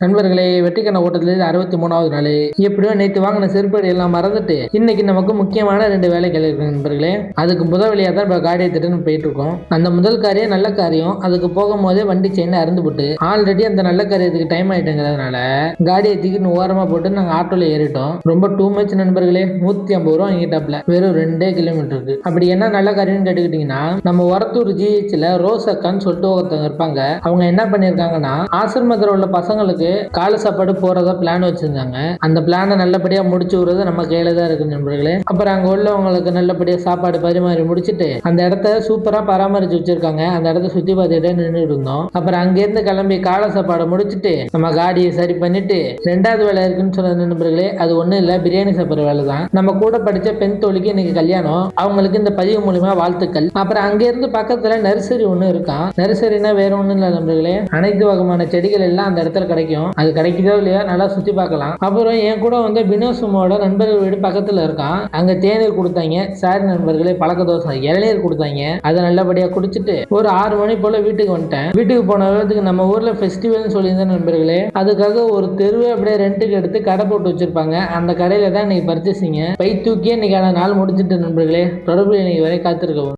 நண்பர்களே, வெற்றிக்கான ஓட்டத்திலிருந்து 63வது நாள். எப்படியோ நேத்து வாங்கின செருப்படி எல்லாம் மறந்துட்டு இன்னைக்கு நமக்கு முக்கியமான 2 வேலைகள் இருக்கு நண்பர்களே. அதுக்கு முதல் வழியா தான் இப்போ காடி எடுத்துட்டு போயிட்டு இருக்கோம். அந்த முதல் காரியம் நல்ல காரியம். அதுக்கு போகும்போதே வண்டி செயின் அறுந்து போட்டு ஆல்ரெடி அந்த நல்ல காரியத்துக்கு டைம் ஆயிட்டுங்கிறதுனால காடியை தூக்கிட்டு ஓரமா போட்டு நாங்க ஆட்டோல ஏறிட்டோம். ரொம்ப டூ மச் நண்பர்களே. 150 ரூபா வாங்கிட்டாப்ல வெறும் 2 கிலோமீட்டருக்கு. அப்படி என்ன நல்ல காரியம்னு கேட்டுக்கிட்டீங்கன்னா, நம்ம ஒரத்தூர் ஜிஹெச்ல ரோஸ் அக்கான்னு சொல்லிட்டு ஒருத்தவங்க இருப்பாங்க. அவங்க என்ன பண்ணிருக்காங்கன்னா, ஆசிரமத்தில் உள்ள பசங்களுக்கு காலை சாப்பாடு போறதா பிளான் வச்சிருந்தாங்க. அந்த பிளானை நல்லபடியா முடிச்சு விடுறது நம்ம கையில தான் இருக்கு நண்பர்களே. அப்புறம் அங்க உள்ளவங்களுக்கு நல்லபடியா சாப்பாடு பரிமாறி முடிச்சுட்டு அந்த இடத்த சூப்பரா பராமரிச்சு வச்சிருக்காங்க. அந்த இடத்த சுத்தி பார்த்துட்டே நின்று இருந்தோம். அப்புறம் அங்கிருந்து கிளம்பி காலை சாப்பாடு முடிச்சுட்டு நம்ம காடியை சரி பண்ணிட்டு 2வது வேலை இருக்குன்னு சொன்ன நண்பர்களே, அது ஒண்ணும் இல்ல, பிரியாணி சாப்பிடுற வேலை தான். நம்ம கூட படிச்ச பெண் தோழிக்கு இன்னைக்கு கல்யாணம். அவங்களுக்கு இந்த பதிவு மூலியமா வாழ்த்துக்கள். அப்புறம் அங்க இருந்து பக்கத்துல நர்சரி ஒண்ணு இருக்கான். நர்சரினா வேற ஒண்ணும் இல்ல நண்பர்களே, அனைத்து வகையான செடிகள் எல்லாம் அந்த இடத்துல கிடைக்கும். அது கிடைக்குதோ இல்லையா, நல்லா சுத்தி பார்க்கலாம். அப்புறம் என் கூட வந்து பினோசுமோட நண்பர்கள் வீடு பக்கத்துல இருக்கான். அங்க தேநீர் கொடுத்தாங்க. சாரி நண்பர்களே, பழக்க தோசை இளநீர் கொடுத்தாங்க. அதை நல்லபடியா குடிச்சிட்டு ஒரு 6 மணி போல வீட்டுக்கு வந்துட்டேன். வீட்டுக்கு போன வேலைக்கு நம்ம ஊர்ல ஃபெஸ்டிவல்னு சொல்லியிருந்தேன் நண்பர்களே. அதுக்காக ஒரு தெருவே அப்படியே ரெண்டுக்கு எடுத்து கடை போட்டு வச்சிருப்பாங்க. அந்த கடையில தான் இன்னைக்கு பர்ச்சேசிங்க. பை தூக்கியே இன்னைக்கான நாள் முடிச்சிட்டு நண்பர்களே. தொடர்பு இன்னைக்கு வரை காத்திருக்கவும்.